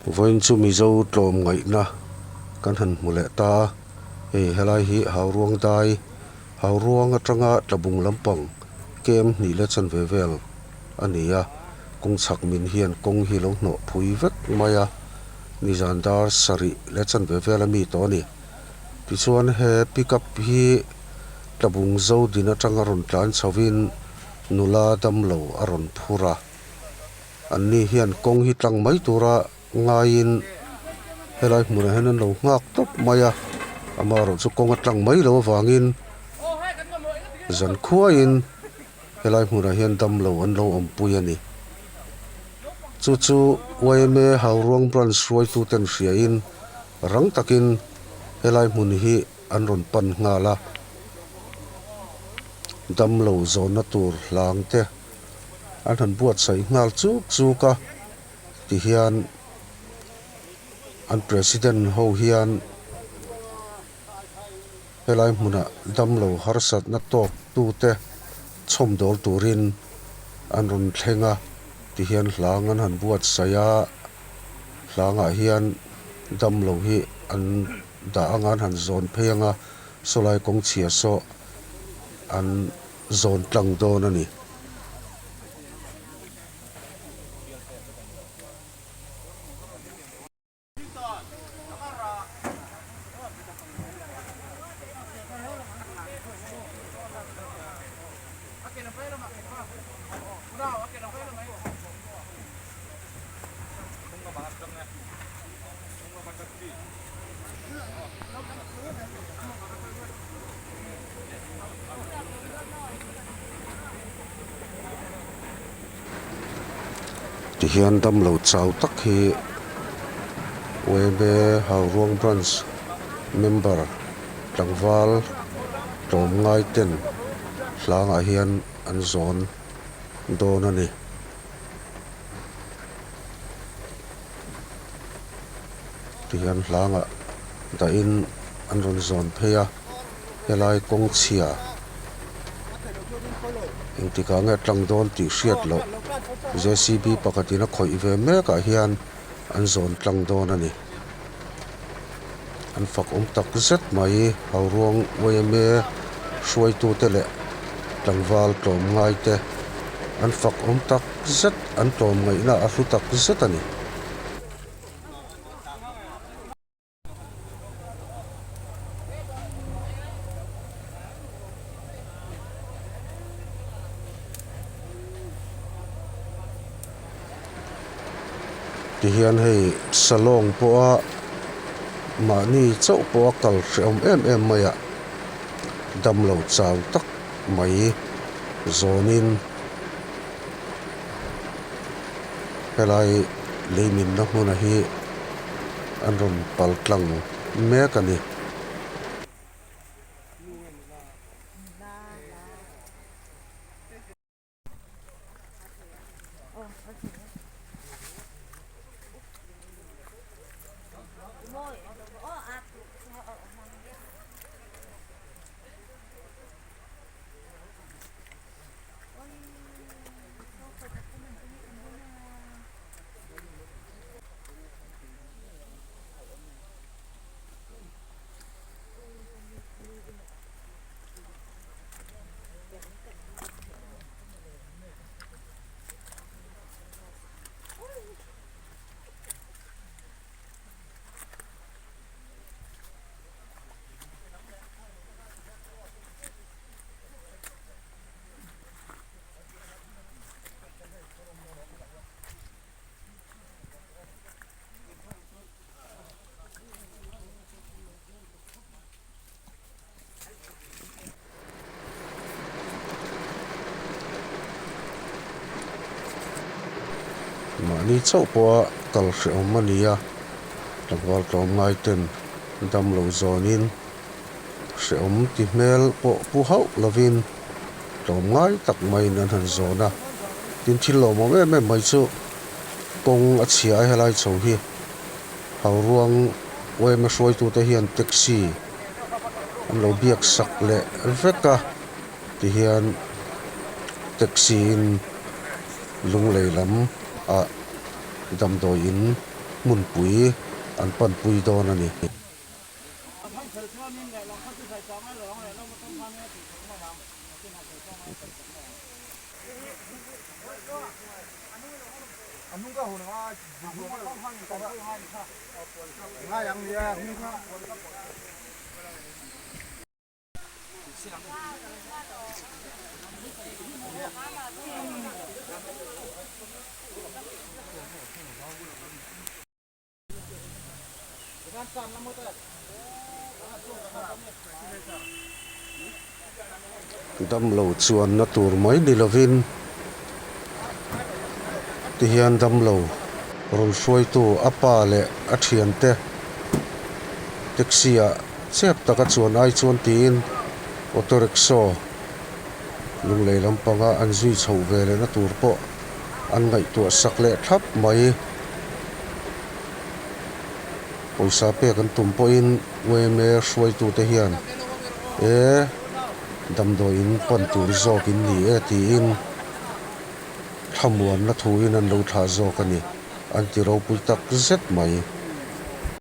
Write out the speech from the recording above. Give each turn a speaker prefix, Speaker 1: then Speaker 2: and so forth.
Speaker 1: voin chu mi zo tlom ngai na kan han mule ta helai hi hauruang dai hauruang atanga tlabung lampang kem ni le chan vevel ania kong chak min hian kong hi lo no phui vek maya ni zandar sari le chan vevel mi to ni ti chuan he pickup hi tlabung zo din atanga ron tlan chawin nula dam lo aron phura anni hian kong hi tlang mai tura ngain helai hmun hen lo ngak top maya amaro chu kong atlang mai lo wangin zan khuain helai hmun hian dam lo an lo ompui ani chu waime hauruang branch roi tu ten hria in rang takin helai hmun hi an ron pan ngala dam lo zona tur lang te an han buat sai ngal chu ka ti hian an president ho hian helai hmuna dam lo harsat na tok tu te chom dol turin an ron thlenga ti hian hlang an han buat saya hlanga hian dam lo hi an da angan han zon pheanga solai kong chia so an zon tlang don ani ti hian dam lo chau tak hi webe hauruang branch member tlangwal tlom ngai ten hlanga hian an zon don ani ti hian hlanga da in an ron zon pheya helai kong chia engtika nge tlang don ti hriat lo JCB pakatina khoi ve me ka hian an zon tlang don ani an fak tak zet mai hauruang weme hruai tu te le tlangwal tlom ngai te an fak tak zet an tlom ngai na a hlu tak zet ani ti hian hei salong po a mani chau po kal hreom em maya dam lo chau tak mai zonin helai leimin na hmuna hi an ron pal tlang mek ani mani chau po kal hreom ania tlangwal tlom ngai ten dam lo zonin hreom ti hmel po pu hau lovin tlom ngai tak mai nan han zona tin thil lo mo me mai chu kong a chia helai chho hi hauruang wema hruai tu te hian taxi an lo biak sak le veka ti hian taxi in lung leilam a dam do in mun pui an pan pui don ani dam lo chuan na tur mai ni lovin ti hian dam lo rol hruai tu apa le a thian te taxi a chep taka chuan ai chuan tin auto rickshaw lung lei lampanga an zui chho ve le na tur po an ngai tu sak le thap mai poisa pe kan tum po in we me hruai tu te hian dam do in pon tur zawk in ni e ti in thamuan na thu in an lo tha zawk ani an ti ro pui tak zet mai